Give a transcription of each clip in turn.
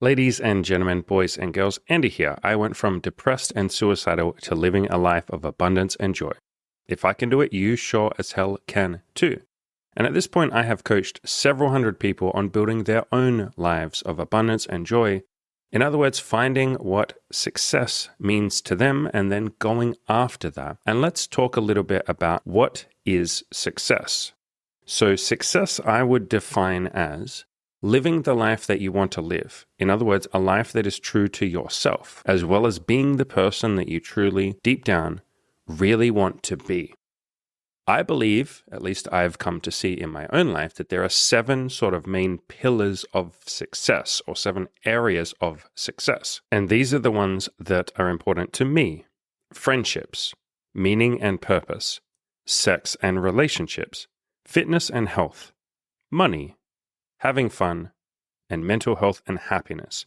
Ladies and gentlemen, boys and girls, Andy here. I went from depressed and suicidal to living a life of abundance and joy. If I can do it, you sure as hell can too. And at this point, I have coached several hundred people on building their own lives of abundance and joy. In other words, finding what success means to them and then going after that. And let's talk a little bit about what is success. So success I would define as living the life that you want to live. In other words, a life that is true to yourself, as well as being the person that you truly, deep down, really want to be. I believe, at least I've come to see in my own life, that there are 7 sort of main pillars of success, or 7 areas of success. And these are the ones that are important to me. Friendships, meaning and purpose, sex and relationships, fitness and health, money, having fun, and mental health and happiness.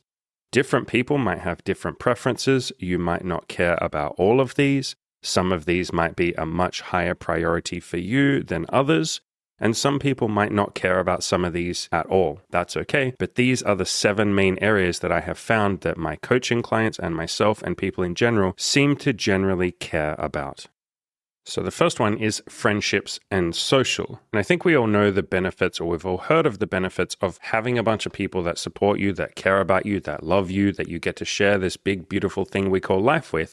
Different people might have different preferences. You might not care about all of these. Some of these might be a much higher priority for you than others. And some people might not care about some of these at all. That's okay. But these are the 7 main areas that I have found that my coaching clients and myself and people in general seem to generally care about. So the first one is friendships and social. And I think we all know the benefits, or we've all heard of the benefits of having a bunch of people that support you, that care about you, that love you, that you get to share this big, beautiful thing we call life with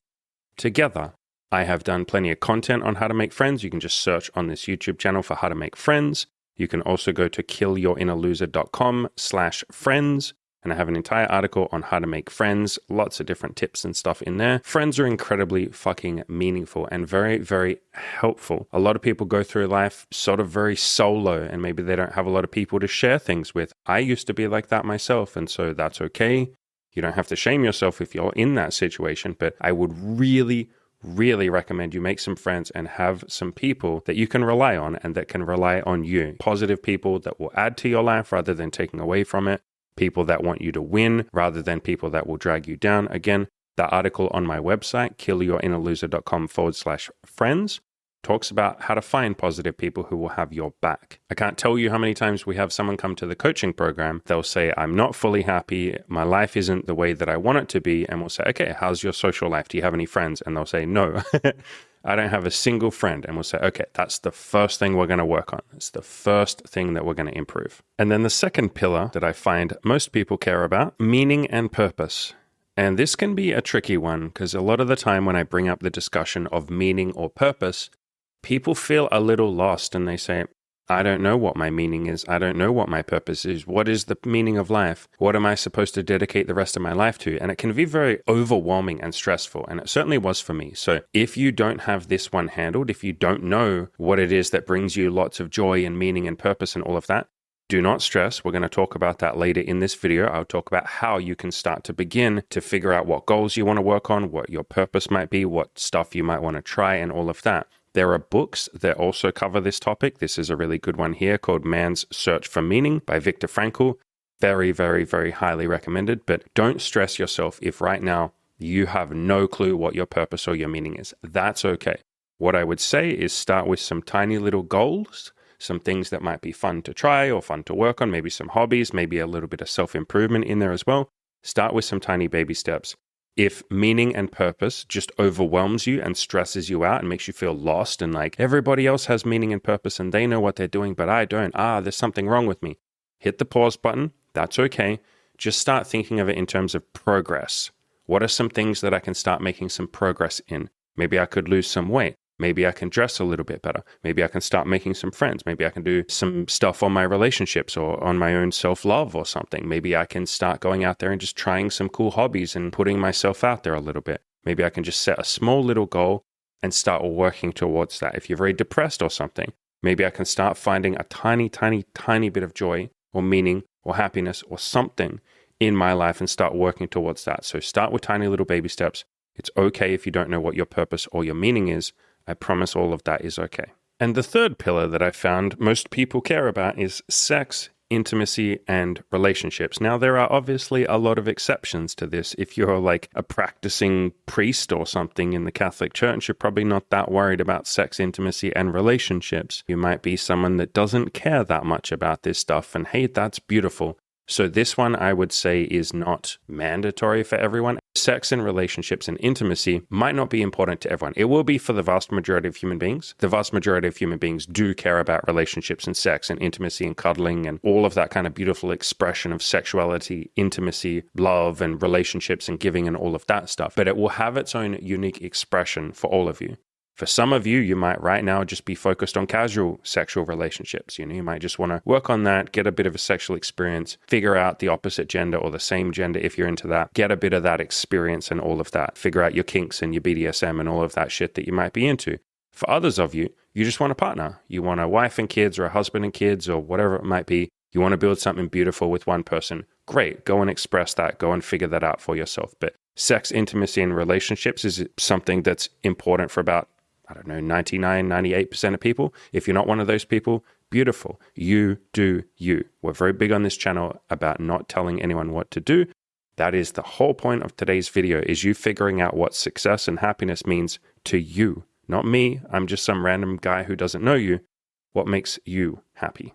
together. I have done plenty of content on how to make friends. You can just search on this YouTube channel for how to make friends. You can also go to killyourinnerloser.com/friends. And I have an entire article on how to make friends, lots of different tips and stuff in there. Friends are incredibly fucking meaningful and very, very helpful. A lot of people go through life sort of very solo, and maybe they don't have a lot of people to share things with. I used to be like that myself, and so that's okay. You don't have to shame yourself if you're in that situation, but I would really recommend you make some friends and have some people that you can rely on and that can rely on you. Positive people that will add to your life rather than taking away from it. People that want you to win rather than people that will drag you down. Again, the article on my website, killyourinnerloser.com/friends, talks about how to find positive people who will have your back. I can't tell you how many times we have someone come to the coaching program. They'll say, I'm not fully happy. My life isn't the way that I want it to be. And we'll say, okay, how's your social life? Do you have any friends? And they'll say, no, I don't have a single friend. And we'll say, okay, that's the first thing we're going to work on. It's the first thing that we're going to improve. And then the second pillar that I find most people care about, meaning and purpose. And this can be a tricky one because a lot of the time when I bring up the discussion of meaning or purpose, people feel a little lost and they say, I don't know what my meaning is. I don't know what my purpose is. What is the meaning of life? What am I supposed to dedicate the rest of my life to? And it can be very overwhelming and stressful. And it certainly was for me. So if you don't have this one handled, if you don't know what it is that brings you lots of joy and meaning and purpose and all of that, do not stress. We're going to talk about that later in this video. I'll talk about how you can start to begin to figure out what goals you want to work on, what your purpose might be, what stuff you might want to try, and all of that. There are books that also cover this topic. This is a really good one here called Man's Search for Meaning by Viktor Frankl. Very, very, very highly recommended. But don't stress yourself if right now you have no clue what your purpose or your meaning is. That's okay. What I would say is start with some tiny little goals, some things that might be fun to try or fun to work on, maybe some hobbies, maybe a little bit of self-improvement in there as well. Start with some tiny baby steps. If meaning and purpose just overwhelms you and stresses you out and makes you feel lost and like everybody else has meaning and purpose and they know what they're doing, but I don't. There's something wrong with me. Hit the pause button. That's okay. Just start thinking of it in terms of progress. What are some things that I can start making some progress in? Maybe I could lose some weight. Maybe I can dress a little bit better. Maybe I can start making some friends. Maybe I can do some stuff on my relationships or on my own self-love or something. Maybe I can start going out there and just trying some cool hobbies and putting myself out there a little bit. Maybe I can just set a small little goal and start working towards that. If you're very depressed or something, maybe I can start finding a tiny, tiny, tiny bit of joy or meaning or happiness or something in my life and start working towards that. So start with tiny little baby steps. It's okay if you don't know what your purpose or your meaning is. I promise all of that is okay. And the third pillar that I found most people care about is sex, intimacy, and relationships. Now, there are obviously a lot of exceptions to this. If you're like a practicing priest or something in the Catholic Church, you're probably not that worried about sex, intimacy, and relationships. You might be someone that doesn't care that much about this stuff, and hey, that's beautiful. So this one I would say is not mandatory for everyone. Sex and relationships and intimacy might not be important to everyone. It will be for the vast majority of human beings. The vast majority of human beings do care about relationships and sex and intimacy and cuddling and all of that kind of beautiful expression of sexuality, intimacy, love and relationships and giving and all of that stuff. But it will have its own unique expression for all of you. For some of you, you might right now just be focused on casual sexual relationships. You might just want to work on that, get a bit of a sexual experience, figure out the opposite gender or the same gender if you're into that, get a bit of that experience and all of that, figure out your kinks and your BDSM and all of that shit that you might be into. For others of you, you just want a partner. You want a wife and kids or a husband and kids or whatever it might be. You want to build something beautiful with one person. Great, go and express that, go and figure that out for yourself. But sex, intimacy, and relationships is something that's important for about 99, 98% of people. If you're not one of those people, beautiful. You do you. We're very big on this channel about not telling anyone what to do. That is the whole point of today's video, is you figuring out what success and happiness means to you. Not me. I'm just some random guy who doesn't know you. What makes you happy?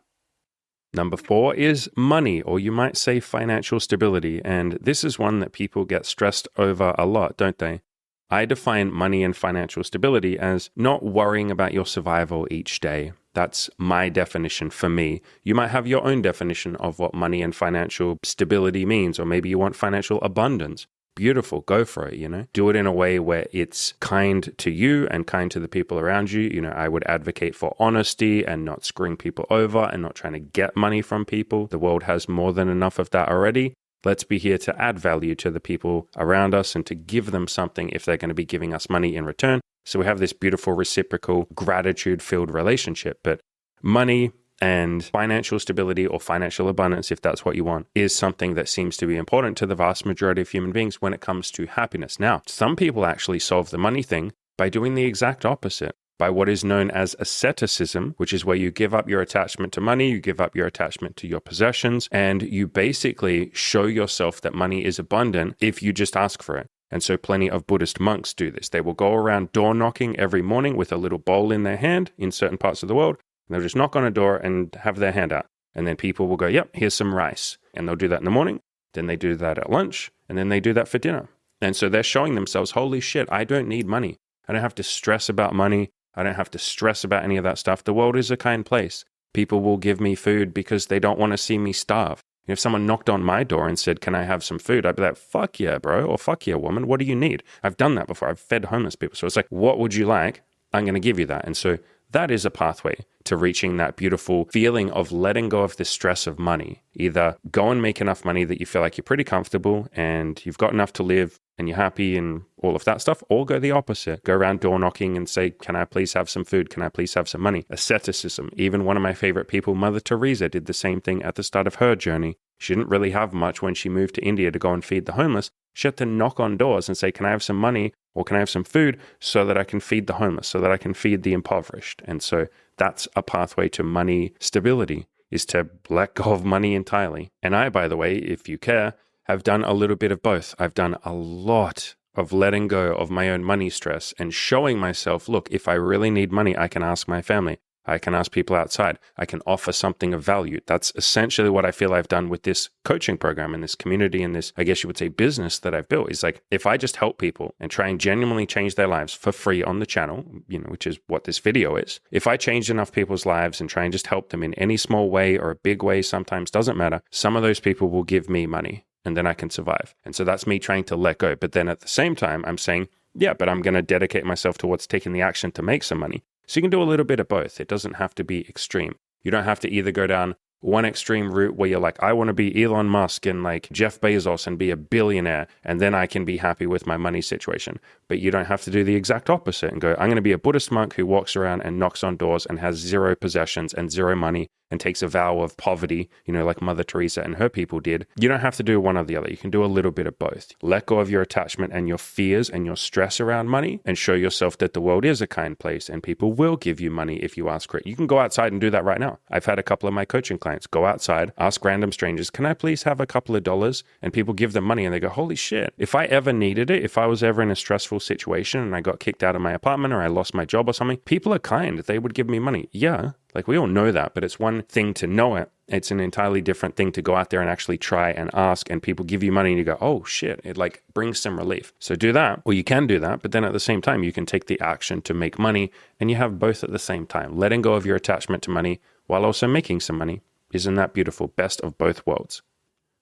Number 4 is money, or you might say financial stability. And this is one that people get stressed over a lot, don't they? I define money and financial stability as not worrying about your survival each day. That's my definition for me. You might have your own definition of what money and financial stability means, or maybe you want financial abundance. Beautiful, go for it, Do it in a way where it's kind to you and kind to the people around you. I would advocate for honesty and not screwing people over and not trying to get money from people. The world has more than enough of that already. Let's be here to add value to the people around us and to give them something if they're going to be giving us money in return. So we have this beautiful reciprocal gratitude-filled relationship. But money and financial stability or financial abundance, if that's what you want, is something that seems to be important to the vast majority of human beings when it comes to happiness. Now, some people actually solve the money thing by doing the exact opposite, by what is known as asceticism, which is where you give up your attachment to money, you give up your attachment to your possessions, and you basically show yourself that money is abundant if you just ask for it. And so plenty of Buddhist monks do this. They will go around door knocking every morning with a little bowl in their hand in certain parts of the world, and they'll just knock on a door and have their hand out. And then people will go, yep, here's some rice. And they'll do that in the morning, then they do that at lunch, and then they do that for dinner. And so they're showing themselves, holy shit, I don't need money. I don't have to stress about money. I don't have to stress about any of that stuff. The world is a kind place. People will give me food because they don't want to see me starve. If someone knocked on my door and said, can I have some food? I'd be like, fuck yeah, bro, or fuck yeah, woman. What do you need? I've done that before. I've fed homeless people. So it's like, what would you like? I'm going to give you that. And so that is a pathway to reaching that beautiful feeling of letting go of the stress of money. Either go and make enough money that you feel like you're pretty comfortable and you've got enough to live and you're happy and all of that stuff, or go the opposite. Go around door knocking and say, can I please have some food? Can I please have some money? Asceticism. Even one of my favorite people, Mother Teresa, did the same thing at the start of her journey. She didn't really have much when she moved to India to go and feed the homeless. She had to knock on doors and say, can I have some money or can I have some food so that I can feed the homeless, so that I can feed the impoverished? And so that's a pathway to money stability, is to let go of money entirely. And I, by the way, if you care, have done a little bit of both. I've done a lot of letting go of my own money stress and showing myself, look, if I really need money, I can ask my family. I can ask people outside. I can offer something of value. That's essentially what I feel I've done with this coaching program and this community and this, I guess you would say, business that I've built. Is like, if I just help people and try and genuinely change their lives for free on the channel, which is what this video is. If I change enough people's lives and try and just help them in any small way or a big way, sometimes doesn't matter, some of those people will give me money and then I can survive. And so that's me trying to let go. But then at the same time, I'm saying, yeah, but I'm going to dedicate myself towards taking the action to make some money. So you can do a little bit of both. It doesn't have to be extreme. You don't have to either go down one extreme route where you're like, I want to be Elon Musk and like Jeff Bezos and be a billionaire, and then I can be happy with my money situation. But you don't have to do the exact opposite and go, I'm going to be a Buddhist monk who walks around and knocks on doors and has zero possessions and zero money and takes a vow of poverty, like Mother Teresa and her people did. You don't have to do one or the other. You can do a little bit of both. Let go of your attachment and your fears and your stress around money and show yourself that the world is a kind place and people will give you money if you ask for it. You can go outside and do that right now. I've had a couple of my coaching clients go outside, ask random strangers, can I please have a couple of dollars? And people give them money and they go, holy shit, if I ever needed it, if I was ever in a stressful situation and I got kicked out of my apartment or I lost my job or something, people are kind. They would give me money. Yeah. Like we all know that, but it's one thing to know it. It's an entirely different thing to go out there and actually try and ask, and people give you money and you go, oh shit, it like brings some relief. So do that, or you can do that, but then at the same time, you can take the action to make money, and you have both at the same time. Letting go of your attachment to money while also making some money. Isn't that beautiful? Best of both worlds.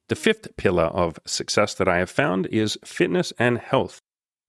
The fifth pillar of success that I have found is fitness and health.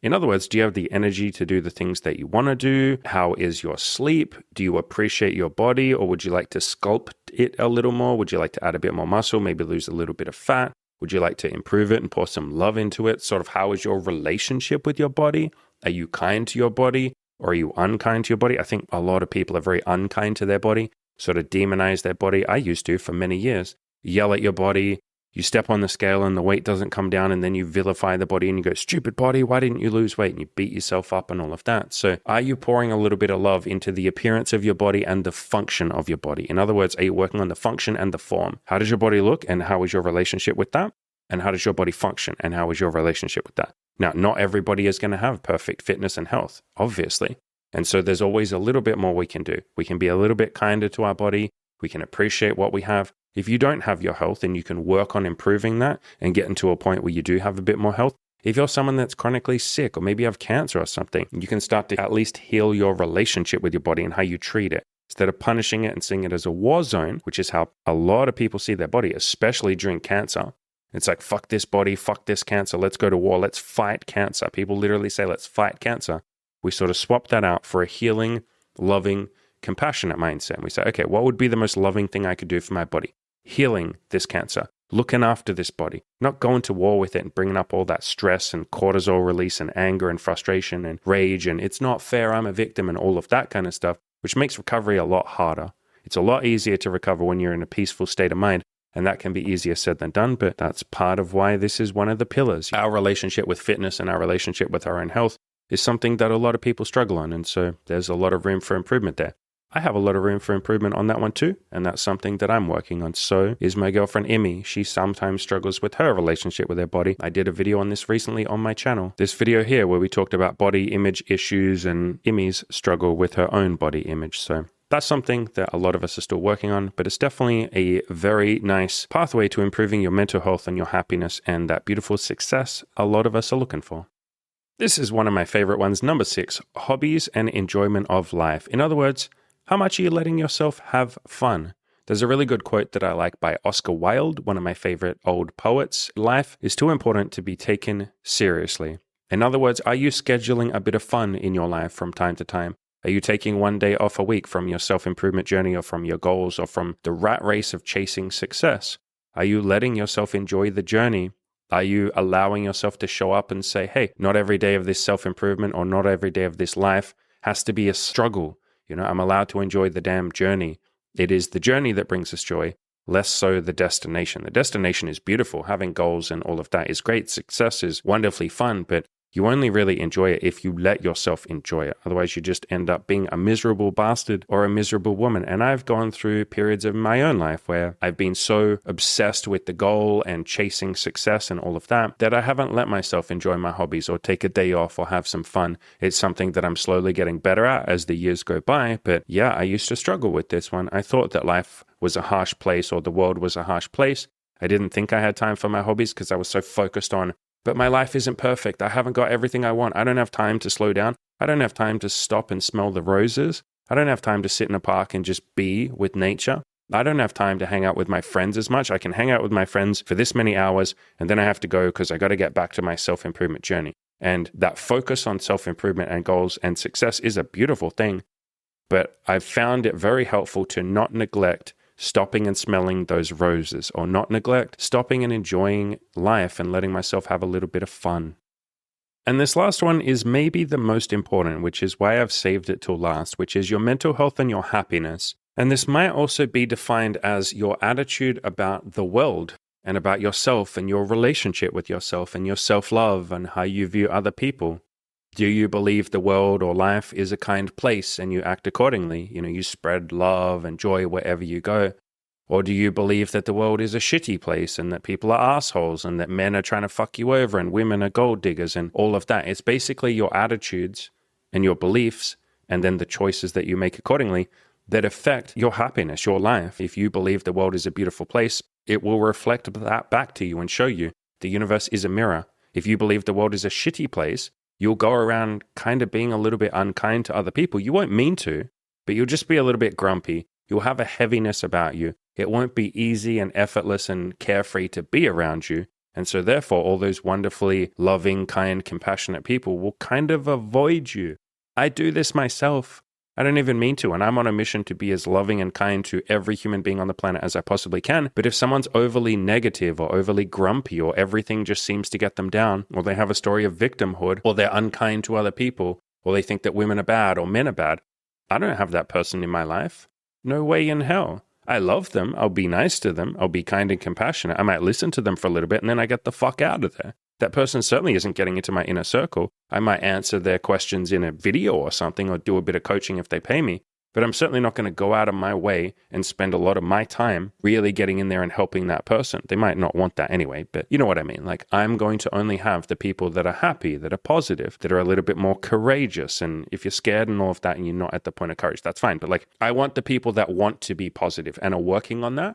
In other words, do you have the energy to do the things that you want to do? How is your sleep? Do you appreciate your body, or would you like to sculpt it a little more? Would you like to add a bit more muscle, maybe lose a little bit of fat? Would you like to improve it and pour some love into it? Sort of how is your relationship with your body? Are you kind to your body, or are you unkind to your body? I think a lot of people are very unkind to their body, sort of demonize their body. I used to for many years. Yell at your body. You step on the scale and the weight doesn't come down, and then you vilify the body and you go, stupid body, why didn't you lose weight? And you beat yourself up and all of that. So are you pouring a little bit of love into the appearance of your body and the function of your body? In other words, are you working on the function and the form? How does your body look, and how is your relationship with that? And how does your body function, and how is your relationship with that? Now, not everybody is going to have perfect fitness and health, obviously. And so there's always a little bit more we can do. We can be a little bit kinder to our body. We can appreciate what we have. If you don't have your health, then you can work on improving that and get into a point where you do have a bit more health. If you're someone that's chronically sick, or maybe you have cancer or something, you can start to at least heal your relationship with your body and how you treat it. Instead of punishing it and seeing it as a war zone, which is how a lot of people see their body, especially during cancer. It's like, fuck this body, fuck this cancer, let's go to war, let's fight cancer. People literally say, let's fight cancer. We sort of swap that out for a healing, loving, compassionate mindset. And we say, okay, what would be the most loving thing I could do for my body? Healing this cancer, looking after this body, not going to war with it and bringing up all that stress and cortisol release and anger and frustration and rage and it's not fair, I'm a victim and all of that kind of stuff, which makes recovery a lot harder. It's a lot easier to recover when you're in a peaceful state of mind, and that can be easier said than done, but that's part of why this is one of the pillars. Our relationship with fitness and our relationship with our own health is something that a lot of people struggle on, and so there's a lot of room for improvement there. I have a lot of room for improvement on that one too, and that's something that I'm working on. So is my girlfriend Emmy. She sometimes struggles with her relationship with her body. I did a video on this recently on my channel. This video here where we talked about body image issues and Emmy's struggle with her own body image. So that's something that a lot of us are still working on, but it's definitely a very nice pathway to improving your mental health and your happiness and that beautiful success a lot of us are looking for. This is one of my favorite ones. Number 6, hobbies and enjoyment of life. In other words, how much are you letting yourself have fun? There's a really good quote that I like by Oscar Wilde, one of my favorite old poets. Life is too important to be taken seriously. In other words, are you scheduling a bit of fun in your life from time to time? Are you taking one day off a week from your self-improvement journey or from your goals or from the rat race of chasing success? Are you letting yourself enjoy the journey? Are you allowing yourself to show up and say, hey, not every day of this self-improvement or not every day of this life has to be a struggle. You know, I'm allowed to enjoy the damn journey. It is the journey that brings us joy, less so the destination. The destination is beautiful. Having goals and all of that is great. Success is wonderfully fun, but you only really enjoy it if you let yourself enjoy it. Otherwise, you just end up being a miserable bastard or a miserable woman. And I've gone through periods of my own life where I've been so obsessed with the goal and chasing success and all of that, that I haven't let myself enjoy my hobbies or take a day off or have some fun. It's something that I'm slowly getting better at as the years go by. But yeah, I used to struggle with this one. I thought that life was a harsh place or the world was a harsh place. I didn't think I had time for my hobbies because I was so focused on, but my life isn't perfect. I haven't got everything I want. I don't have time to slow down. I don't have time to stop and smell the roses. I don't have time to sit in a park and just be with nature. I don't have time to hang out with my friends as much. I can hang out with my friends for this many hours, and then I have to go because I got to get back to my self-improvement journey. And that focus on self-improvement and goals and success is a beautiful thing. But I've found it very helpful to not neglect stopping and smelling those roses, or not neglect stopping and enjoying life and letting myself have a little bit of fun. And this last one is maybe the most important, which is why I've saved it till last, which is your mental health and your happiness. And this might also be defined as your attitude about the world and about yourself and your relationship with yourself and your self-love and how you view other people. Do you believe the world or life is a kind place and you act accordingly? You know, you spread love and joy wherever you go. Or do you believe that the world is a shitty place and that people are assholes and that men are trying to fuck you over and women are gold diggers and all of that? It's basically your attitudes and your beliefs and then the choices that you make accordingly that affect your happiness, your life. If you believe the world is a beautiful place, it will reflect that back to you and show you the universe is a mirror. If you believe the world is a shitty place, you'll go around kind of being a little bit unkind to other people. You won't mean to, but you'll just be a little bit grumpy. You'll have a heaviness about you. It won't be easy and effortless and carefree to be around you. And so therefore, all those wonderfully loving, kind, compassionate people will kind of avoid you. I do this myself. I don't even mean to, and I'm on a mission to be as loving and kind to every human being on the planet as I possibly can. But if someone's overly negative or overly grumpy, or everything just seems to get them down, or they have a story of victimhood, or they're unkind to other people, or they think that women are bad or men are bad, I don't have that person in my life. No way in hell. I love them. I'll be nice to them. I'll be kind and compassionate. I might listen to them for a little bit, and then I get the fuck out of there. That person certainly isn't getting into my inner circle. I might answer their questions in a video or something, or do a bit of coaching if they pay me. But I'm certainly not going to go out of my way and spend a lot of my time really getting in there and helping that person. They might not want that anyway, but you know what I mean. Like, I'm going to only have the people that are happy, that are positive, that are a little bit more courageous. And if you're scared and all of that and you're not at the point of courage, that's fine. But like, I want the people that want to be positive and are working on that,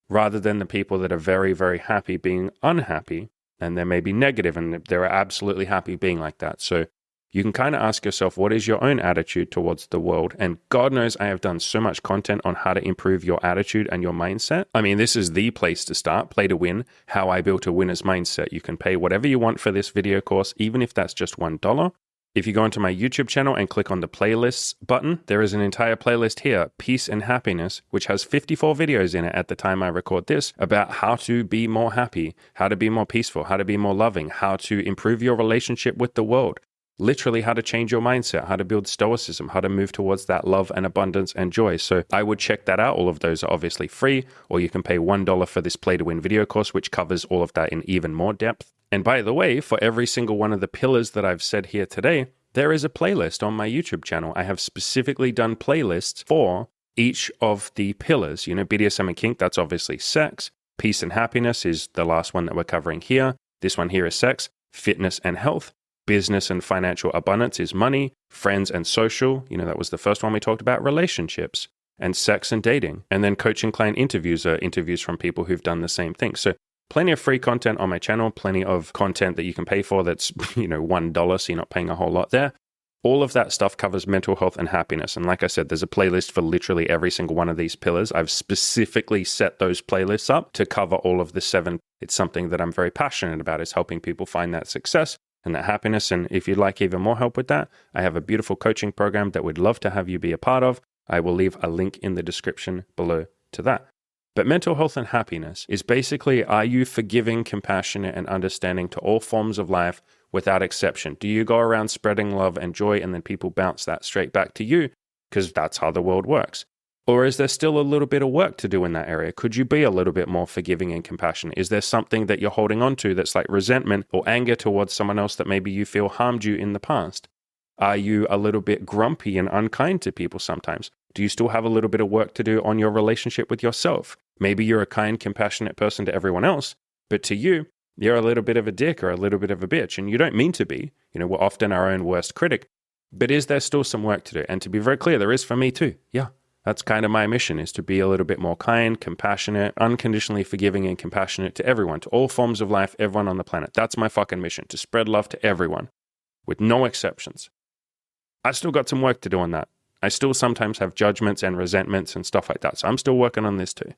rather than the people that are very, very happy being unhappy. And they may be negative, and they're absolutely happy being like that. So you can kind of ask yourself, what is your own attitude towards the world? And God knows I have done so much content on how to improve your attitude and your mindset. I mean, this is the place to start. Play to Win, How I Built a Winner's Mindset. You can pay whatever you want for this video course, even if that's just $1. If you go into my YouTube channel and click on the playlists button, there is an entire playlist here, Peace and Happiness, which has 54 videos in it at the time I record this, about how to be more happy, how to be more peaceful, how to be more loving, how to improve your relationship with the world, literally how to change your mindset, how to build stoicism, how to move towards that love and abundance and joy. So I would check that out. All of those are obviously free, or you can pay $1 for this Play to Win video course, which covers all of that in even more depth. And by the way, for every single one of the pillars that I've said here today, there is a playlist on my YouTube channel. I have specifically done playlists for each of the pillars. You know, BDSM and kink, that's obviously sex. Peace and happiness is the last one that we're covering here. This one here is sex. Fitness and health. Business and financial abundance is money. Friends and social, you know, that was the first one we talked about. Relationships and sex and dating. And then coaching client interviews are interviews from people who've done the same thing. So plenty of free content on my channel, plenty of content that you can pay for that's, you know, $1, so you're not paying a whole lot there. All of that stuff covers mental health and happiness. And like I said, there's a playlist for literally every single one of these pillars. I've specifically set those playlists up to cover all of the 7. It's something that I'm very passionate about, is helping people find that success and that happiness. And if you'd like even more help with that, I have a beautiful coaching program that we'd love to have you be a part of. I will leave a link in the description below to that. But mental health and happiness is basically, are you forgiving, compassionate, and understanding to all forms of life without exception? Do you go around spreading love and joy and then people bounce that straight back to you because that's how the world works? Or is there still a little bit of work to do in that area? Could you be a little bit more forgiving and compassionate? Is there something that you're holding on to that's like resentment or anger towards someone else that maybe you feel harmed you in the past? Are you a little bit grumpy and unkind to people sometimes? Do you still have a little bit of work to do on your relationship with yourself? Maybe you're a kind, compassionate person to everyone else, but to you, you're a little bit of a dick or a little bit of a bitch, and you don't mean to be. You know, we're often our own worst critic. But is there still some work to do? And to be very clear, there is for me too. Yeah, that's kind of my mission, is to be a little bit more kind, compassionate, unconditionally forgiving and compassionate to everyone, to all forms of life, everyone on the planet. That's my fucking mission, to spread love to everyone, with no exceptions. I still got some work to do on that. I still sometimes have judgments and resentments and stuff like that. So I'm still working on this too.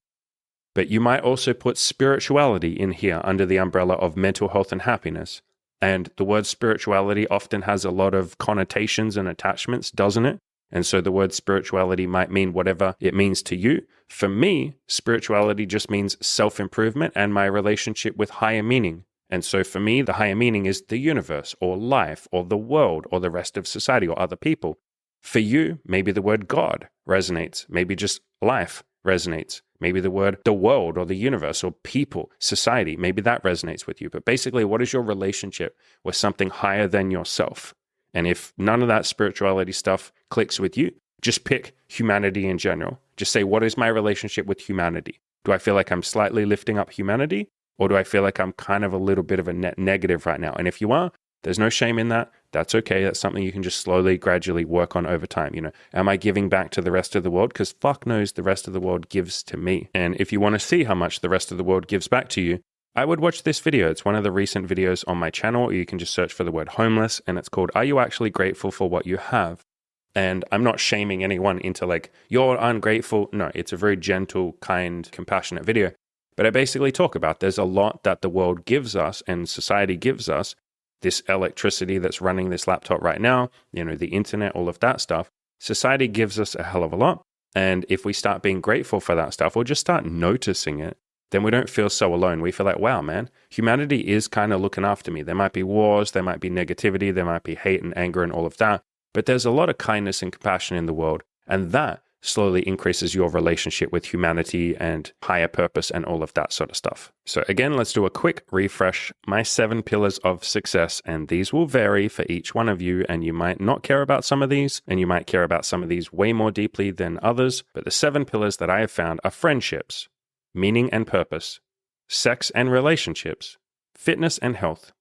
But you might also put spirituality in here under the umbrella of mental health and happiness. And the word spirituality often has a lot of connotations and attachments, doesn't it? And so the word spirituality might mean whatever it means to you. For me, spirituality just means self-improvement and my relationship with higher meaning. And so for me, the higher meaning is the universe or life or the world or the rest of society or other people. For you, maybe the word God resonates. Maybe just life resonates. Maybe the word the world or the universe or people, society, maybe that resonates with you. But basically, what is your relationship with something higher than yourself? And if none of that spirituality stuff clicks with you, just pick humanity in general. Just say, what is my relationship with humanity? Do I feel like I'm slightly lifting up humanity? Or do I feel like I'm kind of a little bit of a net negative right now? And if you are, there's no shame in that. That's okay. That's something you can just slowly, gradually work on over time. Am I giving back to the rest of the world? Because fuck knows the rest of the world gives to me. And if you want to see how much the rest of the world gives back to you, I would watch this video. It's one of the recent videos on my channel, or you can just search for the word homeless, and it's called, Are You Actually Grateful for What You Have? And I'm not shaming anyone into like, you're ungrateful. No, it's a very gentle, kind, compassionate video. But I basically talk about there's a lot that the world gives us and society gives us. This electricity that's running this laptop right now, the internet, all of that stuff. Society gives us a hell of a lot. And if we start being grateful for that stuff or just start noticing it, then we don't feel so alone. We feel like, wow, man, humanity is kind of looking after me. There might be wars, there might be negativity, there might be hate and anger and all of that. But there's a lot of kindness and compassion in the world. And that slowly increases your relationship with humanity and higher purpose and all of that sort of stuff. So again, let's do a quick refresh. My 7 pillars of success, and these will vary for each one of you, and you might not care about some of these, and you might care about some of these way more deeply than others. But the 7 pillars that I have found are friendships, meaning and purpose, sex and relationships, fitness and health,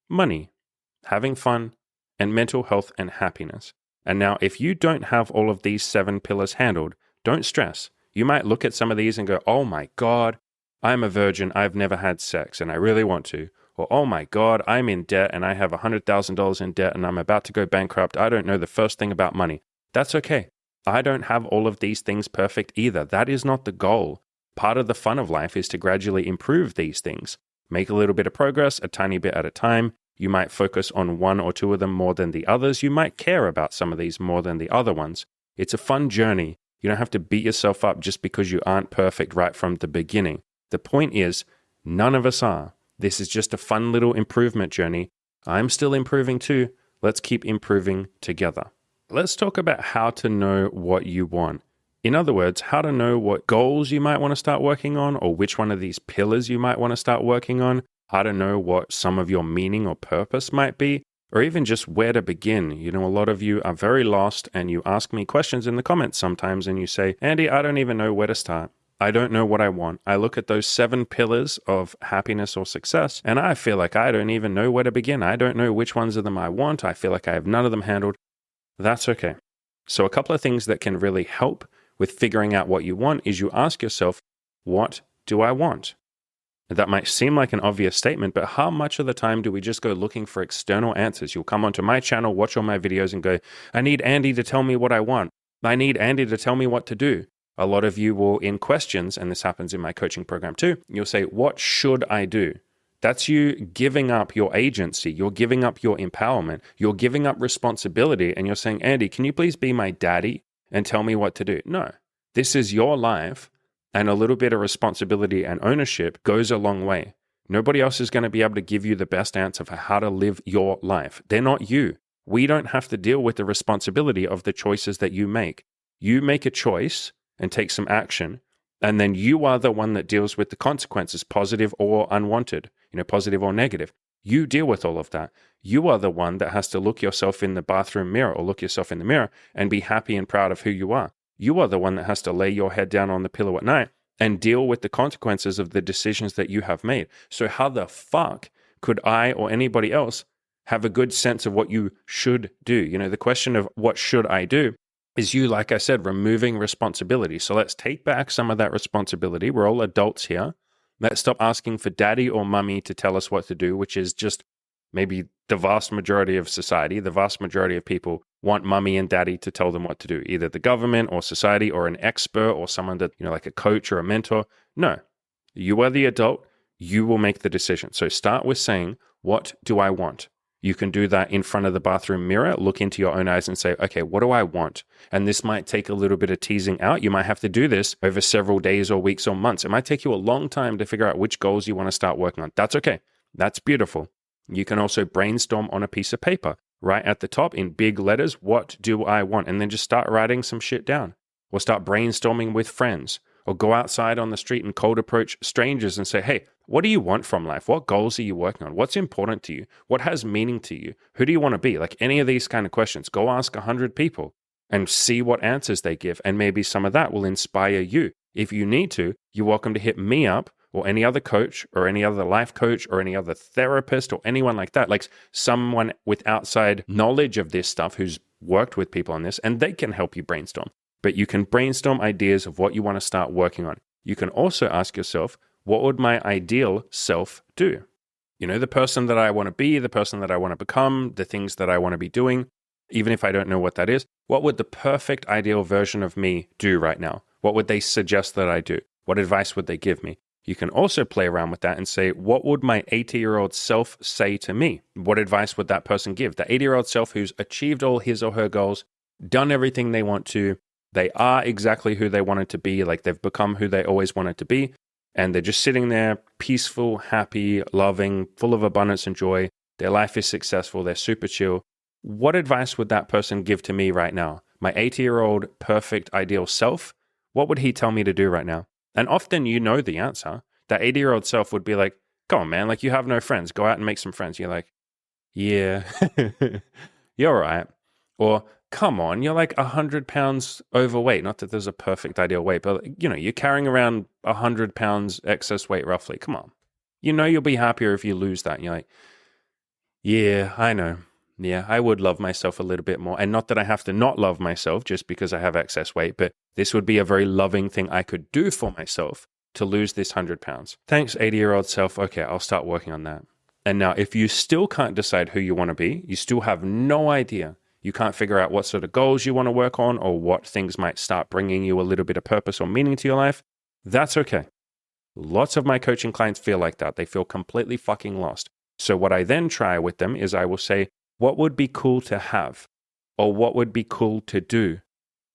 money, having fun, and mental health and happiness. And now, if you don't have all of these 7 pillars handled, don't stress. You might look at some of these and go, oh my God, I'm a virgin, I've never had sex, and I really want to. Or, oh my God, I'm in debt and I have $100,000 in debt and I'm about to go bankrupt. I don't know the first thing about money. That's okay. I don't have all of these things perfect either. That is not the goal. Part of the fun of life is to gradually improve these things. Make a little bit of progress, a tiny bit at a time. You might focus on 1 or 2 of them more than the others. You might care about some of these more than the other ones. It's a fun journey. You don't have to beat yourself up just because you aren't perfect right from the beginning. The point is, none of us are. This is just a fun little improvement journey. I'm still improving too. Let's keep improving together. Let's talk about how to know what you want. In other words, how to know what goals you might want to start working on, or which one of these pillars you might want to start working on. How to know what some of your meaning or purpose might be, or even just where to begin. A lot of you are very lost and you ask me questions in the comments sometimes and you say, Andy, I don't even know where to start. I don't know what I want. I look at those 7 pillars of happiness or success and I feel like I don't even know where to begin. I don't know which ones of them I want. I feel like I have none of them handled. That's okay. So a couple of things that can really help with figuring out what you want is you ask yourself, what do I want? That might seem like an obvious statement, but how much of the time do we just go looking for external answers? You'll come onto my channel, watch all my videos and go, I need Andy to tell me what I want. I need Andy to tell me what to do. A lot of you will, in questions, and this happens in my coaching program too, you'll say, what should I do? That's you giving up your agency. You're giving up your empowerment. You're giving up responsibility. And you're saying, Andy, can you please be my daddy and tell me what to do? No, this is your life. And a little bit of responsibility and ownership goes a long way. Nobody else is going to be able to give you the best answer for how to live your life. They're not you. We don't have to deal with the responsibility of the choices that you make. You make a choice and take some action, and then you are the one that deals with the consequences, positive or unwanted, positive or negative. You deal with all of that. You are the one that has to look yourself in the bathroom mirror or look yourself in the mirror and be happy and proud of who you are. You are the one that has to lay your head down on the pillow at night and deal with the consequences of the decisions that you have made. So how the fuck could I or anybody else have a good sense of what you should do? The question of what should I do is you, like I said, removing responsibility. So let's take back some of that responsibility. We're all adults here. Let's stop asking for daddy or mummy to tell us what to do, which is just maybe the vast majority of society. The vast majority of people want mummy and daddy to tell them what to do, either the government or society or an expert or someone that, like a coach or a mentor. No, you are the adult. You will make the decision. So start with saying, what do I want? You can do that in front of the bathroom mirror, look into your own eyes and say, okay, what do I want? And this might take a little bit of teasing out. You might have to do this over several days or weeks or months. It might take you a long time to figure out which goals you want to start working on. That's okay. That's beautiful. You can also brainstorm on a piece of paper. Right at the top in big letters, what do I want? And then just start writing some shit down. Or start brainstorming with friends. Or go outside on the street and cold approach strangers and say, hey, what do you want from life? What goals are you working on? What's important to you? What has meaning to you? Who do you want to be? Like any of these kind of questions. Go ask 100 people and see what answers they give. And maybe some of that will inspire you. If you need to, you're welcome to hit me up or any other coach or any other life coach or any other therapist or anyone like that, like someone with outside knowledge of this stuff who's worked with people on this, and they can help you brainstorm. But you can brainstorm ideas of what you want to start working on. You can also ask yourself, what would my ideal self do? You know, the person that I want to be, the person that I want to become, the things that I want to be doing, even if I don't know what that is, what would the perfect ideal version of me do right now? What would they suggest that I do? What advice would they give me? You can also play around with that and say, what would my 80-year-old self say to me? What advice would that person give? The 80-year-old self who's achieved all his or her goals, done everything they want to, they are exactly who they wanted to be, like they've become who they always wanted to be, and they're just sitting there peaceful, happy, loving, full of abundance and joy. Their life is successful. They're super chill. What advice would that person give to me right now? My 80-year-old perfect ideal self, what would he tell me to do right now? And often you know the answer. That 80-year-old self would be like, come on, man, like you have no friends. Go out and make some friends. You're like, yeah, you're right. Or, come on, you're like 100 pounds overweight. Not that there's a perfect ideal weight, but you know, you're carrying around 100 pounds excess weight roughly. Come on. You know you'll be happier if you lose that. And you're like, yeah, I know. Yeah, I would love myself a little bit more. And not that I have to not love myself just because I have excess weight, but this would be a very loving thing I could do for myself to lose this 100 pounds. Thanks, 80-year-old self. Okay, I'll start working on that. And now, if you still can't decide who you want to be, you still have no idea, you can't figure out what sort of goals you want to work on or what things might start bringing you a little bit of purpose or meaning to your life, that's okay. Lots of my coaching clients feel like that. They feel completely fucking lost. So what I then try with them is I will say, what would be cool to have? Or what would be cool to do?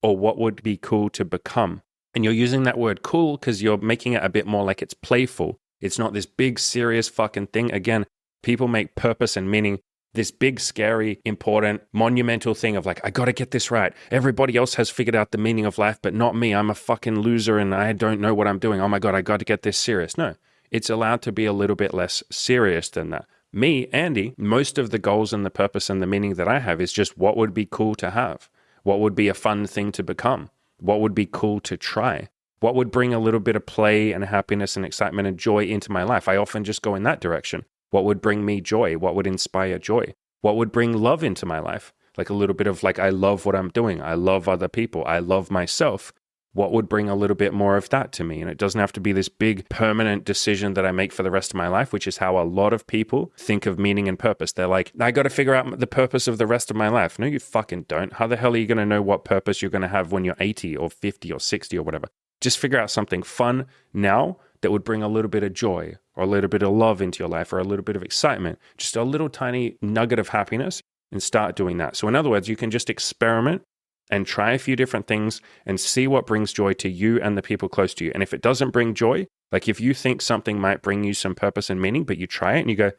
Or what would be cool to become? And you're using that word cool because you're making it a bit more like it's playful. It's not this big, serious fucking thing. Again, people make purpose and meaning this big, scary, important, monumental thing of like, I got to get this right. Everybody else has figured out the meaning of life, but not me. I'm a fucking loser and I don't know what I'm doing. Oh my God, I got to get this serious. No, it's allowed to be a little bit less serious than that. Me, Andy, most of the goals and the purpose and the meaning that I have is just what would be cool to have? What would be a fun thing to become? What would be cool to try? What would bring a little bit of play and happiness and excitement and joy into my life? I often just go in that direction. What would bring me joy? What would inspire joy? What would bring love into my life? Like a little bit of like, I love what I'm doing. I love other people. I love myself. What would bring a little bit more of that to me? And it doesn't have to be this big permanent decision that I make for the rest of my life, which is how a lot of people think of meaning and purpose. They're like, I got to figure out the purpose of the rest of my life. No, you fucking don't. How the hell are you going to know what purpose you're going to have when you're 80 or 50 or 60 or whatever? Just figure out something fun now that would bring a little bit of joy or a little bit of love into your life or a little bit of excitement, just a little tiny nugget of happiness, and start doing that. So in other words, you can just experiment and try a few different things and see what brings joy to you and the people close to you. And if it doesn't bring joy, like if you think something might bring you some purpose and meaning, but you try it and you go,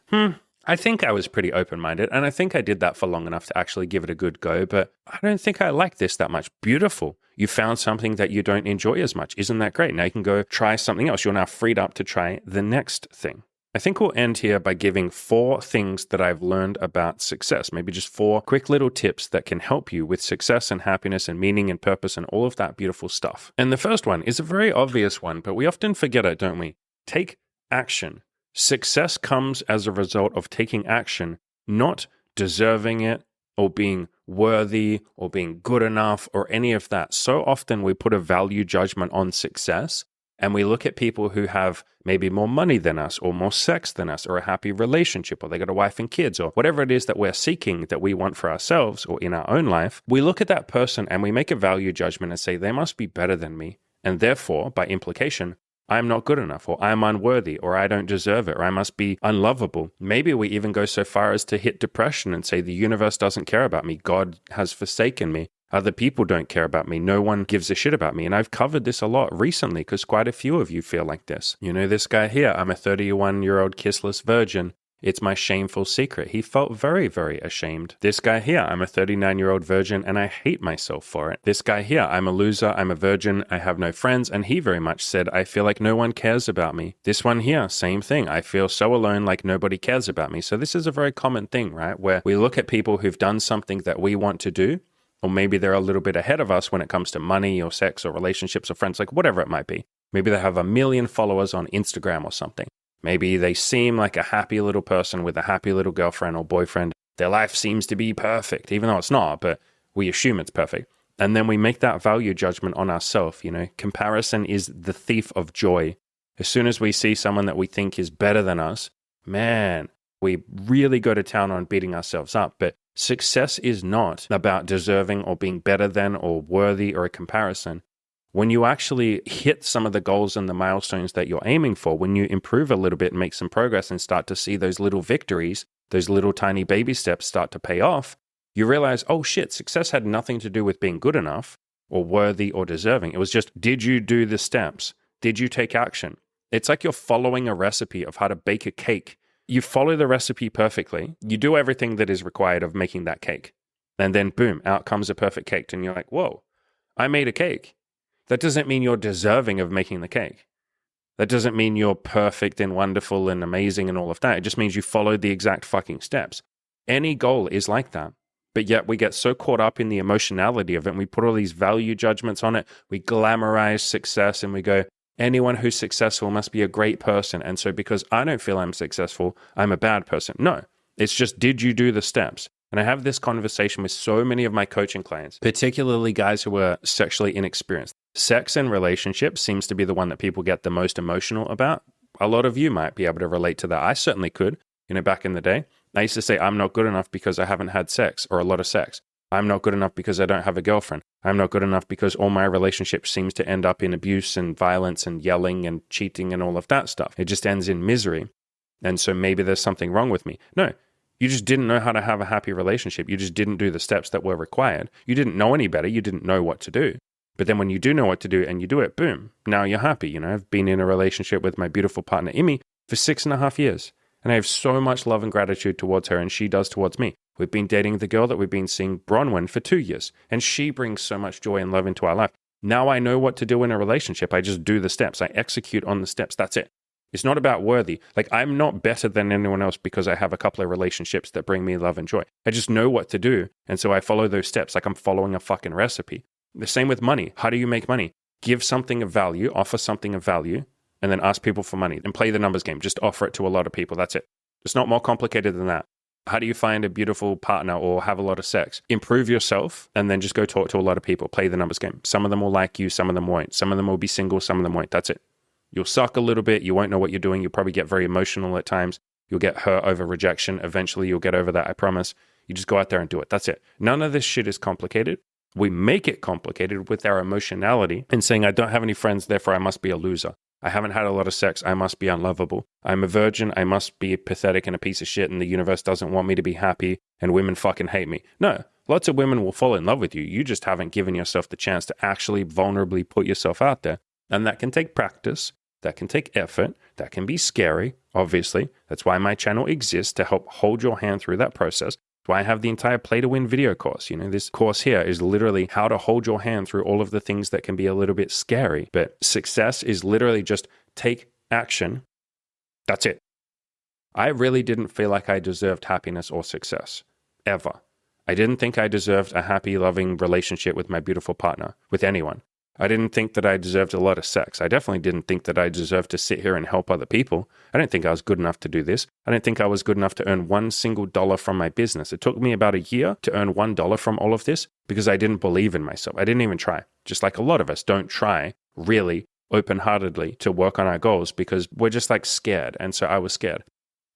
I think I was pretty open-minded and I think I did that for long enough to actually give it a good go, but I don't think I like this that much. Beautiful. You found something that you don't enjoy as much. Isn't that great? Now you can go try something else. You're now freed up to try the next thing. I think we'll end here by giving 4 things that I've learned about success. Maybe just 4 quick little tips that can help you with success and happiness and meaning and purpose and all of that beautiful stuff. And the first one is a very obvious one, but we often forget it, don't we? Take action. Success comes as a result of taking action, not deserving it or being worthy or being good enough or any of that. So often we put a value judgment on success. And we look at people who have maybe more money than us or more sex than us or a happy relationship or they got a wife and kids or whatever it is that we're seeking that we want for ourselves or in our own life. We look at that person and we make a value judgment and say, they must be better than me. And therefore, by implication, I'm not good enough or I'm unworthy or I don't deserve it or I must be unlovable. Maybe we even go so far as to hit depression and say the universe doesn't care about me. God has forsaken me. Other people don't care about me. No one gives a shit about me. And I've covered this a lot recently because quite a few of you feel like this. You know, this guy here, I'm a 31-year-old kissless virgin. It's my shameful secret. He felt very, very ashamed. This guy here, I'm a 39-year-old virgin and I hate myself for it. This guy here, I'm a loser, I'm a virgin, I have no friends, and he very much said, I feel like no one cares about me. This one here, same thing. I feel so alone, like nobody cares about me. So this is a very common thing, right? Where we look at people who've done something that we want to do, or maybe they're a little bit ahead of us when it comes to money or sex or relationships or friends, like whatever it might be. Maybe they have 1 million followers on Instagram or something. Maybe they seem like a happy little person with a happy little girlfriend or boyfriend. Their life seems to be perfect, even though it's not, but we assume it's perfect. And then we make that value judgment on ourselves. Comparison is the thief of joy. As soon as we see someone that we think is better than us, man, we really go to town on beating ourselves up. But success is not about deserving or being better than or worthy or a comparison. When you actually hit some of the goals and the milestones that you're aiming for, when you improve a little bit and make some progress and start to see those little victories, those little tiny baby steps start to pay off, you realize, oh shit, success had nothing to do with being good enough or worthy or deserving. It was just, did you do the steps? Did you take action? It's like you're following a recipe of how to bake a cake. You follow the recipe perfectly. You do everything that is required of making that cake. And then boom, out comes a perfect cake. And you're like, whoa, I made a cake. That doesn't mean you're deserving of making the cake. That doesn't mean you're perfect and wonderful and amazing and all of that. It just means you followed the exact fucking steps. Any goal is like that. But yet we get so caught up in the emotionality of it and we put all these value judgments on it. We glamorize success and we go, anyone who's successful must be a great person. And so because I don't feel I'm successful, I'm a bad person. No, it's just, did you do the steps? And I have this conversation with so many of my coaching clients, particularly guys who are sexually inexperienced. Sex and relationships seems to be the one that people get the most emotional about. A lot of you might be able to relate to that. I certainly could. Back in the day, I used to say, I'm not good enough because I haven't had sex or a lot of sex. I'm not good enough because I don't have a girlfriend. I'm not good enough because all my relationships seems to end up in abuse and violence and yelling and cheating and all of that stuff. It just ends in misery. And so maybe there's something wrong with me. No, you just didn't know how to have a happy relationship. You just didn't do the steps that were required. You didn't know any better. You didn't know what to do. But then when you do know what to do and you do it, boom, now you're happy. I've been in a relationship with my beautiful partner, Imi, for 6.5 years. And I have so much love and gratitude towards her and she does towards me. We've been dating the girl that we've been seeing, Bronwyn, for 2 years. And she brings so much joy and love into our life. Now I know what to do in a relationship. I just do the steps. I execute on the steps. That's it. It's not about worthy. Like, I'm not better than anyone else because I have a couple of relationships that bring me love and joy. I just know what to do. And so I follow those steps like I'm following a fucking recipe. The same with money. How do you make money? Give something of value, offer something of value, and then ask people for money and play the numbers game. Just offer it to a lot of people. That's it. It's not more complicated than that. How do you find a beautiful partner or have a lot of sex? Improve yourself and then just go talk to a lot of people. Play the numbers game. Some of them will like you. Some of them won't. Some of them will be single. Some of them won't. That's it. You'll suck a little bit. You won't know what you're doing. You'll probably get very emotional at times. You'll get hurt over rejection. Eventually, you'll get over that. I promise. You just go out there and do it. That's it. None of this shit is complicated. We make it complicated with our emotionality and saying, I don't have any friends, therefore I must be a loser. I haven't had a lot of sex, I must be unlovable. I'm a virgin, I must be pathetic and a piece of shit and the universe doesn't want me to be happy and women fucking hate me. No, lots of women will fall in love with you. You just haven't given yourself the chance to actually vulnerably put yourself out there. And that can take practice, that can take effort, that can be scary, obviously. That's why my channel exists, to help hold your hand through that process. That's why I have the entire Play to Win video course. This course here is literally how to hold your hand through all of the things that can be a little bit scary. But success is literally just take action. That's it. I really didn't feel like I deserved happiness or success, ever. I didn't think I deserved a happy, loving relationship with my beautiful partner, with anyone. I didn't think that I deserved a lot of sex. I definitely didn't think that I deserved to sit here and help other people. I didn't think I was good enough to do this. I didn't think I was good enough to earn one single dollar from my business. It took me about a year to earn $1 from all of this because I didn't believe in myself. I didn't even try. Just like a lot of us don't try really open-heartedly to work on our goals because we're just like scared. And so I was scared.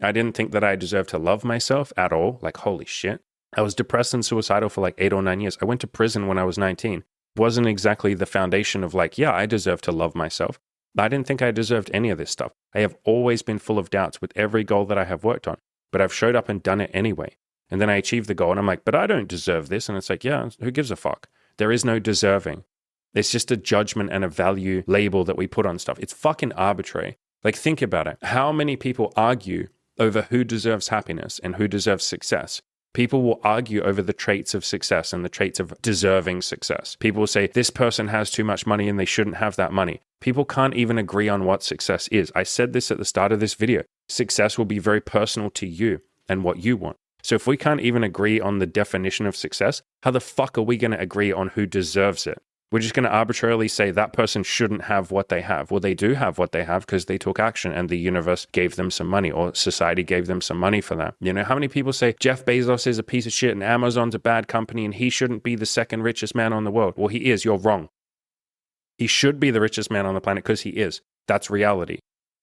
I didn't think that I deserved to love myself at all. Like, holy shit. I was depressed and suicidal for like 8 or 9 years. I went to prison when I was 19. Wasn't exactly the foundation of like, yeah, I deserve to love myself. I didn't think I deserved any of this stuff. I have always been full of doubts with every goal that I have worked on, but I've showed up and done it anyway. And then I achieved the goal and I'm like, but I don't deserve this. And it's like, yeah, who gives a fuck? There is no deserving. It's just a judgment and a value label that we put on stuff. It's fucking arbitrary. Like, think about it. How many people argue over who deserves happiness and who deserves success? People will argue over the traits of success and the traits of deserving success. People will say, this person has too much money and they shouldn't have that money. People can't even agree on what success is. I said this at the start of this video. Success will be very personal to you and what you want. So if we can't even agree on the definition of success, how the fuck are we going to agree on who deserves it? We're just going to arbitrarily say that person shouldn't have what they have. Well, they do have what they have because they took action and the universe gave them some money, or society gave them some money for that. You know, how many people say Jeff Bezos is a piece of shit and Amazon's a bad company and he shouldn't be the second richest man on the world? Well, he is. You're wrong. He should be the richest man on the planet because he is. That's reality.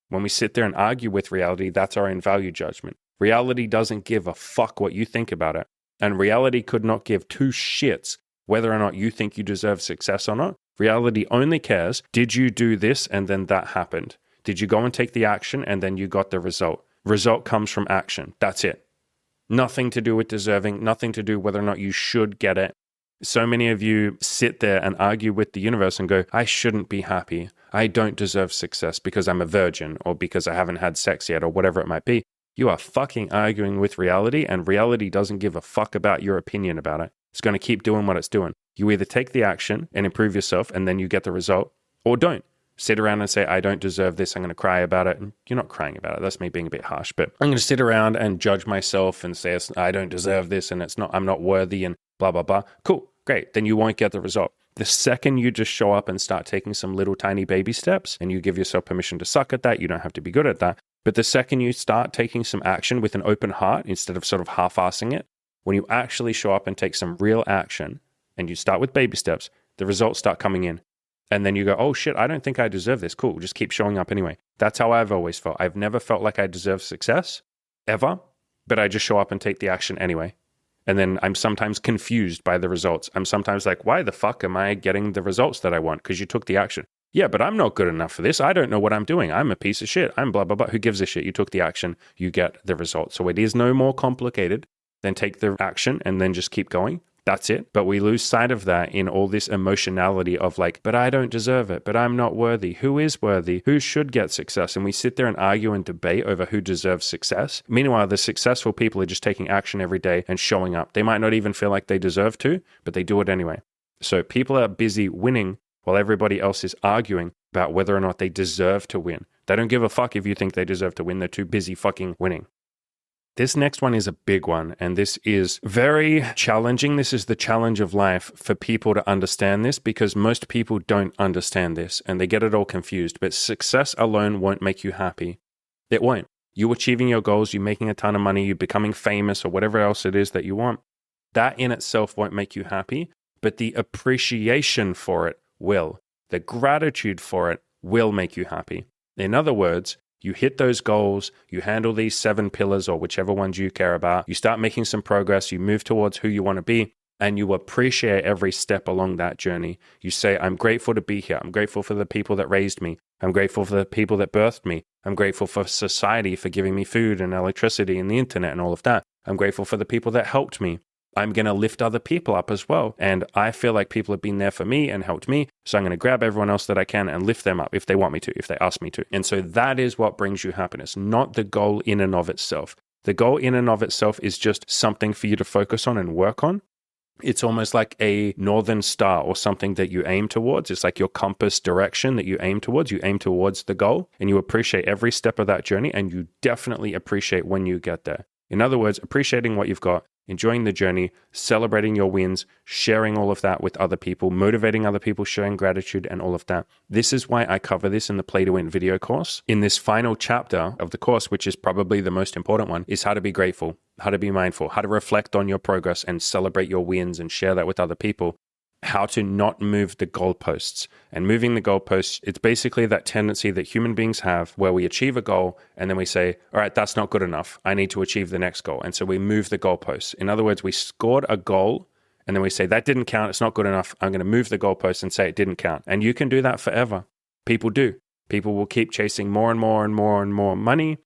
When we sit there and argue with reality, that's our own value judgment. Reality doesn't give a fuck what you think about it. And reality could not give two shits whether or not you think you deserve success or not. Reality only cares, did you do this and then that happened? Did you go and take the action and then you got the result? Result comes from action. That's it. Nothing to do with deserving, nothing to do whether or not you should get it. So many of you sit there and argue with the universe and go, I shouldn't be happy. I don't deserve success because I'm a virgin or because I haven't had sex yet or whatever it might be. You are fucking arguing with reality, and reality doesn't give a fuck about your opinion about it. It's going to keep doing what it's doing. You either take the action and improve yourself and then you get the result, or don't. Sit around and say, I don't deserve this. I'm going to cry about it. And you're not crying about it. That's me being a bit harsh, but I'm going to sit around and judge myself and say, I don't deserve this and I'm not worthy and blah, blah, blah. Cool. Great. Then you won't get the result. The second you just show up and start taking some little tiny baby steps and you give yourself permission to suck at that, you don't have to be good at that. But the second you start taking some action with an open heart instead of sort of half-assing it, when you actually show up and take some real action and you start with baby steps, the results start coming in. And then you go, oh shit, I don't think I deserve this. Cool. Just keep showing up anyway. That's how I've always felt. I've never felt like I deserve success ever, but I just show up and take the action anyway. And then I'm sometimes confused by the results. I'm sometimes like, why the fuck am I getting the results that I want? Because you took the action. Yeah, but I'm not good enough for this. I don't know what I'm doing. I'm a piece of shit. I'm blah, blah, blah. Who gives a shit? You took the action, you get the result. So it is no more complicated than take the action and then just keep going. That's it. But we lose sight of that in all this emotionality of like, but I don't deserve it, but I'm not worthy. Who is worthy? Who should get success? And we sit there and argue and debate over who deserves success. Meanwhile, the successful people are just taking action every day and showing up. They might not even feel like they deserve to, but they do it anyway. So people are busy winning while everybody else is arguing about whether or not they deserve to win. They don't give a fuck if you think they deserve to win. They're too busy fucking winning. This next one is a big one, and this is very challenging. This is the challenge of life for people to understand this, because most people don't understand this and they get it all confused. But success alone won't make you happy. It won't. You achieving your goals, you making a ton of money, you becoming famous or whatever else it is that you want, that in itself won't make you happy, but the appreciation for it will. The gratitude for it will make you happy. In other words, you hit those goals, you handle these 7 pillars or whichever ones you care about, you start making some progress, you move towards who you want to be, and you appreciate every step along that journey. You say, I'm grateful to be here. I'm grateful for the people that raised me. I'm grateful for the people that birthed me. I'm grateful for society for giving me food and electricity and the internet and all of that. I'm grateful for the people that helped me. I'm going to lift other people up as well. And I feel like people have been there for me and helped me. So I'm going to grab everyone else that I can and lift them up if they want me to, if they ask me to. And so that is what brings you happiness, not the goal in and of itself. The goal in and of itself is just something for you to focus on and work on. It's almost like a northern star or something that you aim towards. It's like your compass direction that you aim towards. You aim towards the goal and you appreciate every step of that journey, and you definitely appreciate when you get there. In other words, appreciating what you've got, enjoying the journey, celebrating your wins, sharing all of that with other people, motivating other people, showing gratitude and all of that. This is why I cover this in the Play to Win video course. In this final chapter of the course, which is probably the most important one, is how to be grateful, how to be mindful, how to reflect on your progress and celebrate your wins and share that with other people. How to not move the goalposts. And moving the goalposts, it's basically that tendency that human beings have where we achieve a goal and then we say, all right, that's not good enough. I need to achieve the next goal. And so we move the goalposts. In other words, we scored a goal and then we say, that didn't count. It's not good enough. I'm going to move the goalposts and say it didn't count. And you can do that forever. People do. People will keep chasing more and more and more and more money.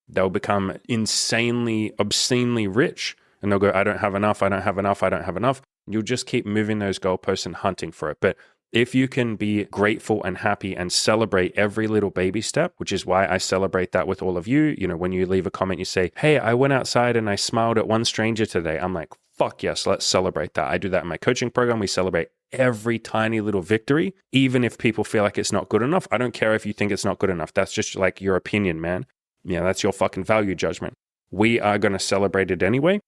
They'll become insanely, obscenely rich. And they'll go, I don't have enough. I don't have enough. I don't have enough. You'll just keep moving those goalposts and hunting for it. But if you can be grateful and happy and celebrate every little baby step, which is why I celebrate that with all of you. You know, when you leave a comment, you say, hey, I went outside and I smiled at one stranger today. I'm like, fuck yes, let's celebrate that. I do that in my coaching program. We celebrate every tiny little victory, even if people feel like it's not good enough. I don't care if you think it's not good enough. That's just like your opinion, man. Yeah, that's your fucking value judgment. We are going to celebrate it anyway,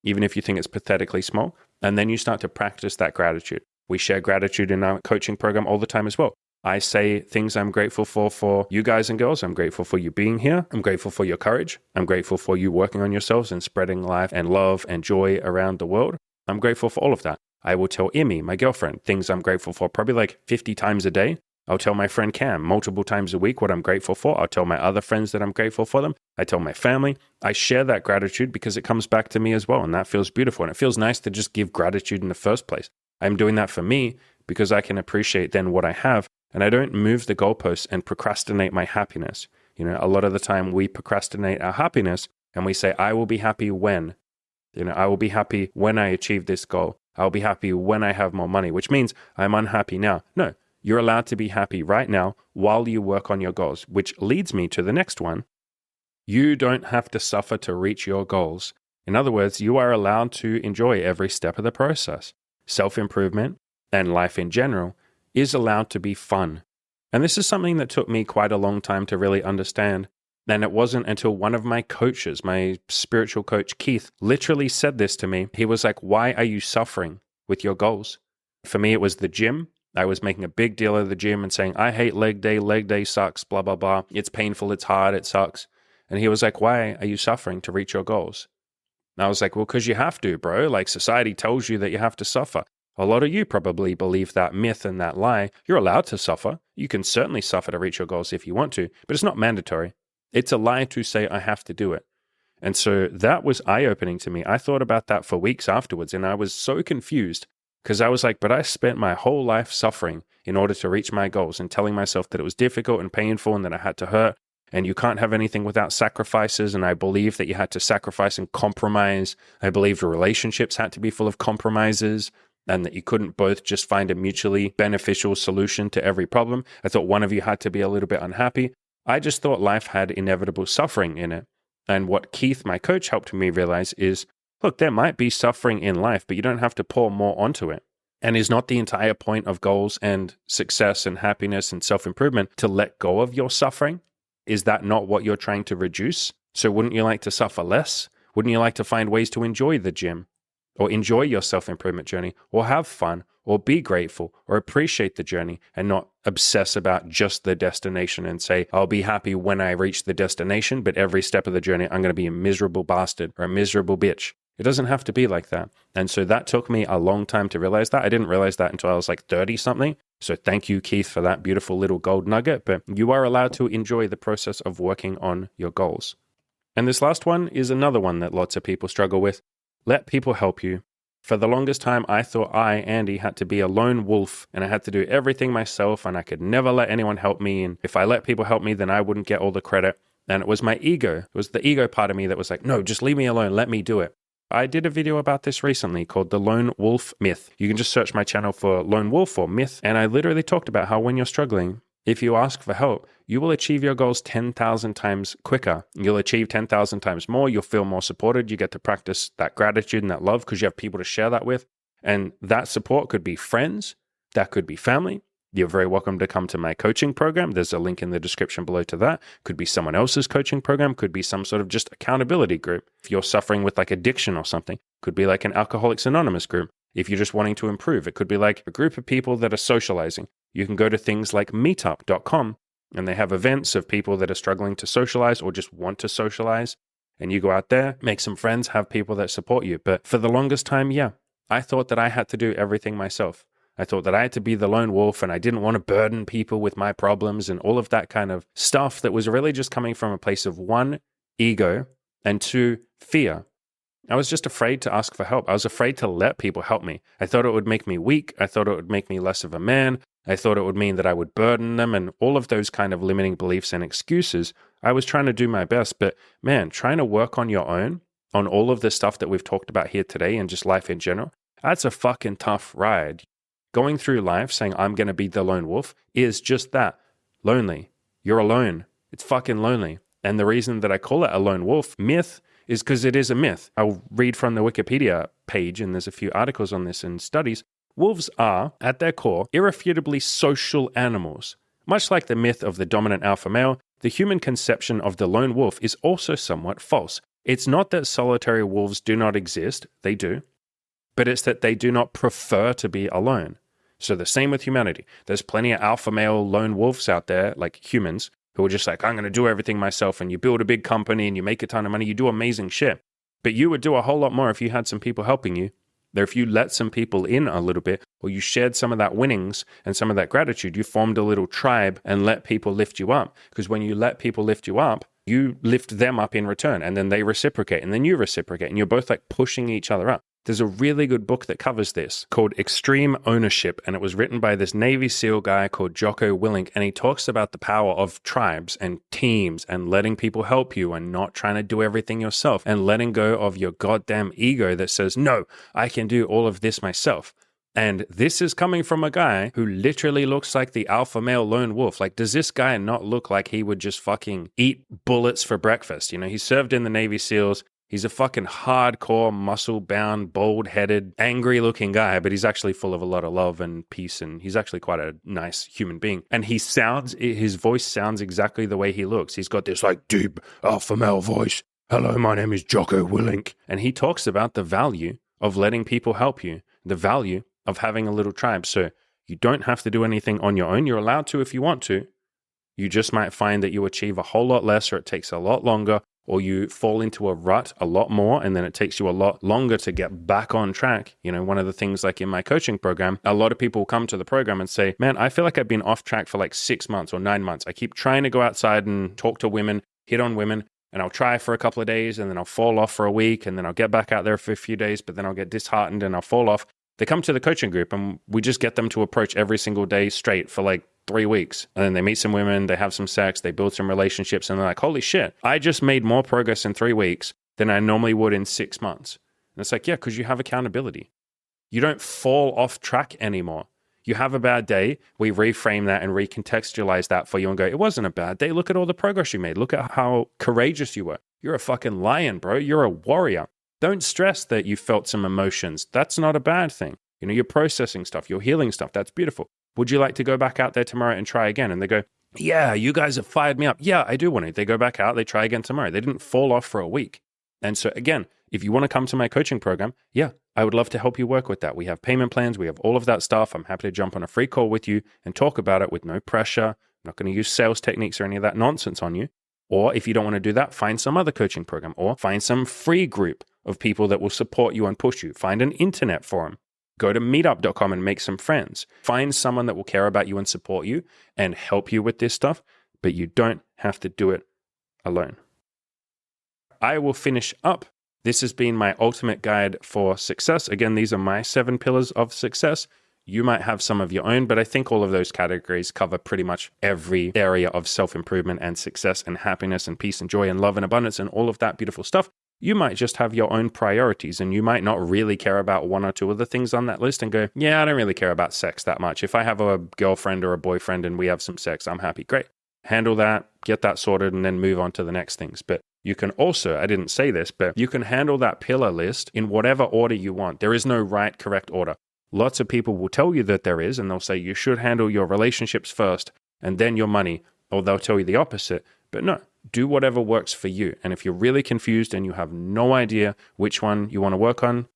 even if you think it's pathetically small. And then you start to practice that gratitude. We share gratitude in our coaching program all the time as well. I say things I'm grateful for you guys and girls. I'm grateful for you being here. I'm grateful for your courage. I'm grateful for you working on yourselves and spreading life and love and joy around the world. I'm grateful for all of that. I will tell Emmy, my girlfriend, things I'm grateful for probably like 50 times a day. I'll tell my friend Cam multiple times a week what I'm grateful for. I'll tell my other friends that I'm grateful for them. I tell my family. I share that gratitude because it comes back to me as well. And that feels beautiful. And it feels nice to just give gratitude in the first place. I'm doing that for me because I can appreciate then what I have. And I don't move the goalposts and procrastinate my happiness. A lot of the time we procrastinate our happiness and we say, I will be happy when. I will be happy when I achieve this goal. I'll be happy when I have more money, which means I'm unhappy now. No, you're allowed to be happy right now while you work on your goals, which leads me to the next one. You don't have to suffer to reach your goals. In other words, you are allowed to enjoy every step of the process. Self-improvement and life in general is allowed to be fun. And this is something that took me quite a long time to really understand. And it wasn't until one of my coaches, my spiritual coach, Keith, literally said this to me. He was like, why are you suffering with your goals? For me, it was the gym. I was making a big deal of the gym and saying, I hate leg day sucks, blah, blah, blah. It's painful, it's hard, it sucks. And he was like, why are you suffering to reach your goals? And I was like, well, because you have to, bro. Like society tells you that you have to suffer. A lot of you probably believe that myth and that lie. You're allowed to suffer. You can certainly suffer to reach your goals if you want to, but it's not mandatory. It's a lie to say, I have to do it. And so that was eye-opening to me. I thought about that for weeks afterwards, and I was so confused because I was like, but I spent my whole life suffering in order to reach my goals and telling myself that it was difficult and painful and that I had to hurt. And you can't have anything without sacrifices. And I believed that you had to sacrifice and compromise. I believed relationships had to be full of compromises, and that you couldn't both just find a mutually beneficial solution to every problem. I thought one of you had to be a little bit unhappy. I just thought life had inevitable suffering in it. And what Keith, my coach, helped me realize is, look, there might be suffering in life, but you don't have to pour more onto it. And is not the entire point of goals and success and happiness and self-improvement to let go of your suffering? Is that not what you're trying to reduce? So wouldn't you like to suffer less? Wouldn't you like to find ways to enjoy the gym? Or enjoy your self-improvement journey, or have fun, or be grateful, or appreciate the journey, and not obsess about just the destination and say, I'll be happy when I reach the destination, but every step of the journey, I'm going to be a miserable bastard or a miserable bitch. It doesn't have to be like that. And so that took me a long time to realize that. I didn't realize that until I was like 30-something. So thank you, Keith, for that beautiful little gold nugget. But you are allowed to enjoy the process of working on your goals. And this last one is another one that lots of people struggle with. Let people help you. For the longest time, I thought I, Andy, had to be a lone wolf and I had to do everything myself and I could never let anyone help me. And if I let people help me, then I wouldn't get all the credit. And it was my ego. It was the ego part of me that was like, no, just leave me alone. Let me do it. I did a video about this recently called The Lone Wolf Myth. You can just search my channel for Lone Wolf or Myth. And I literally talked about how when you're struggling, if you ask for help, you will achieve your goals 10,000 times quicker. You'll achieve 10,000 times more. You'll feel more supported. You get to practice that gratitude and that love because you have people to share that with. And that support could be friends. That could be family. You're very welcome to come to my coaching program. There's a link in the description below to that. Could be someone else's coaching program. Could be some sort of just accountability group. If you're suffering with like addiction or something, could be like an Alcoholics Anonymous group. If you're just wanting to improve, it could be like a group of people that are socializing. You can go to things like meetup.com and they have events of people that are struggling to socialize or just want to socialize. And you go out there, make some friends, have people that support you. But for the longest time, I thought that I had to do everything myself. I thought that I had to be the lone wolf and I didn't want to burden people with my problems and all of that kind of stuff that was really just coming from a place of one, ego, and two, fear. I was just afraid to ask for help. I was afraid to let people help me. I thought it would make me weak. I thought it would make me less of a man. I thought it would mean that I would burden them and all of those kind of limiting beliefs and excuses. I was trying to do my best, but man, trying to work on your own, on all of the stuff that we've talked about here today and just life in general, that's a fucking tough ride. Going through life saying I'm going to be the lone wolf is just that, lonely. You're alone. It's fucking lonely. And the reason that I call it a lone wolf myth is because it is a myth. I'll read from the Wikipedia page, and there's a few articles on this and studies. Wolves are, at their core, irrefutably social animals. Much like the myth of the dominant alpha male, the human conception of the lone wolf is also somewhat false. It's not that solitary wolves do not exist, they do, but it's that they do not prefer to be alone. So the same with humanity. There's plenty of alpha male lone wolves out there, like humans, who are just like, I'm going to do everything myself. And you build a big company and you make a ton of money. You do amazing shit. But you would do a whole lot more if you had some people helping you. There, if you let some people in a little bit, or you shared some of that winnings and some of that gratitude, you formed a little tribe and let people lift you up. Because when you let people lift you up, you lift them up in return, and then they reciprocate, and then you reciprocate, and you're both like pushing each other up. There's a really good book that covers this called Extreme Ownership, and it was written by this Navy SEAL guy called Jocko Willink, and he talks about the power of tribes and teams and letting people help you and not trying to do everything yourself and letting go of your goddamn ego that says, no, I can do all of this myself. And this is coming from a guy who literally looks like the alpha male lone wolf. Like, does this guy not look like he would just fucking eat bullets for breakfast? You know, he served in the Navy SEALs. He's a fucking hardcore, muscle-bound, bald-headed, angry-looking guy, but he's actually full of a lot of love and peace, and he's actually quite a nice human being. And his voice sounds exactly the way he looks. He's got this, like, deep alpha male voice. Hello, my name is Jocko Willink. And he talks about the value of letting people help you, the value of having a little tribe. So you don't have to do anything on your own. You're allowed to if you want to. You just might find that you achieve a whole lot less, or it takes a lot longer, or you fall into a rut a lot more, and then it takes you a lot longer to get back on track. You know, one of the things like in my coaching program, a lot of people come to the program and say, man, I feel like I've been off track for like 6 months or 9 months. I keep trying to go outside and talk to women, hit on women, and I'll try for a couple of days, and then I'll fall off for a week, and then I'll get back out there for a few days, but then I'll get disheartened and I'll fall off. They come to the coaching group and we just get them to approach every single day straight for like 3 weeks. And then they meet some women, they have some sex, they build some relationships, and they're like, holy shit, I just made more progress in 3 weeks than I normally would in 6 months. And it's like, yeah, because you have accountability. You don't fall off track anymore. You have a bad day, we reframe that and recontextualize that for you and go, it wasn't a bad day. Look at all the progress you made. Look at how courageous you were. You're a fucking lion, bro. You're a warrior. Don't stress that you felt some emotions. That's not a bad thing. You know, you're processing stuff, you're healing stuff. That's beautiful. Would you like to go back out there tomorrow and try again? And they go, yeah, you guys have fired me up. Yeah, I do want to. They go back out, they try again tomorrow. They didn't fall off for a week. And so again, if you want to come to my coaching program, yeah, I would love to help you work with that. We have payment plans. We have all of that stuff. I'm happy to jump on a free call with you and talk about it with no pressure. I'm not going to use sales techniques or any of that nonsense on you. Or if you don't want to do that, find some other coaching program or find some free group of people that will support you and push you. Find an internet forum. Go to meetup.com and make some friends. Find someone that will care about you and support you and help you with this stuff, but you don't have to do it alone. I will finish up. This has been my ultimate guide for success. Again, these are my 7 pillars of success. You might have some of your own, but I think all of those categories cover pretty much every area of self-improvement and success and happiness and peace and joy and love and abundance and all of that beautiful stuff. You might just have your own priorities, and you might not really care about 1 or 2 of the things on that list and go, yeah, I don't really care about sex that much. If I have a girlfriend or a boyfriend and we have some sex, I'm happy. Great. Handle that, get that sorted, and then move on to the next things. But you can also, I didn't say this, but you can handle that pillar list in whatever order you want. There is no right, correct order. Lots of people will tell you that there is, and they'll say you should handle your relationships first and then your money, or they'll tell you the opposite. But no, do whatever works for you. And if you're really confused and you have no idea which one you want to work on,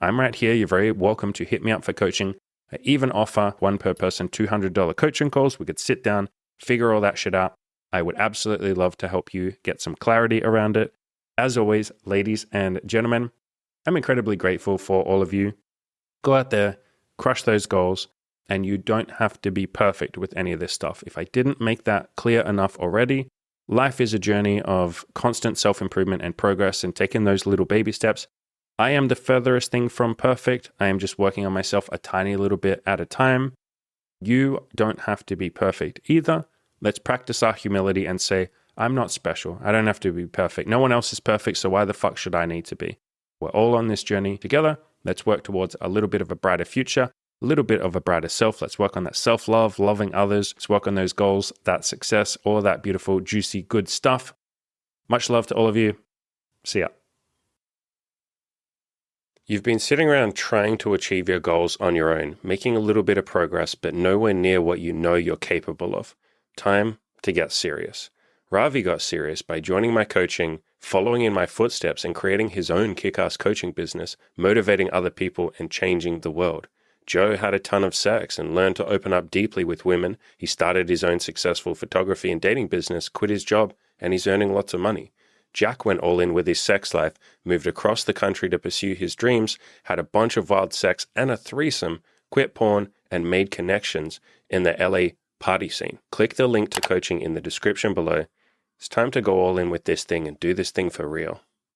I'm right here. You're very welcome to hit me up for coaching. I even offer 1 per person $200 coaching calls. We could sit down, figure all that shit out. I would absolutely love to help you get some clarity around it. As always, ladies and gentlemen, I'm incredibly grateful for all of you. Go out there, crush those goals, and you don't have to be perfect with any of this stuff. If I didn't make that clear enough already, life is a journey of constant self-improvement and progress and taking those little baby steps. I am the furthest thing from perfect. I am just working on myself a tiny little bit at a time. You don't have to be perfect either. Let's practice our humility and say, I'm not special. I don't have to be perfect. No one else is perfect, so why the fuck should I need to be? We're all on this journey together. Let's work towards a little bit of a brighter future, a little bit of a brighter self. Let's work on that self-love, loving others. Let's work on those goals, that success, all of that beautiful, juicy, good stuff. Much love to all of you. See ya. You've been sitting around trying to achieve your goals on your own, making a little bit of progress, but nowhere near what you know you're capable of. Time to get serious. Ravi got serious by joining my coaching, following in my footsteps, and creating his own kick-ass coaching business, motivating other people and changing the world. Joe had a ton of sex and learned to open up deeply with women. He started his own successful photography and dating business, quit his job, and he's earning lots of money. Jack went all in with his sex life, moved across the country to pursue his dreams, had a bunch of wild sex and a threesome, quit porn, and made connections in the LA party scene. Click the link to coaching in the description below. It's time to go all in with this thing and do this thing for real.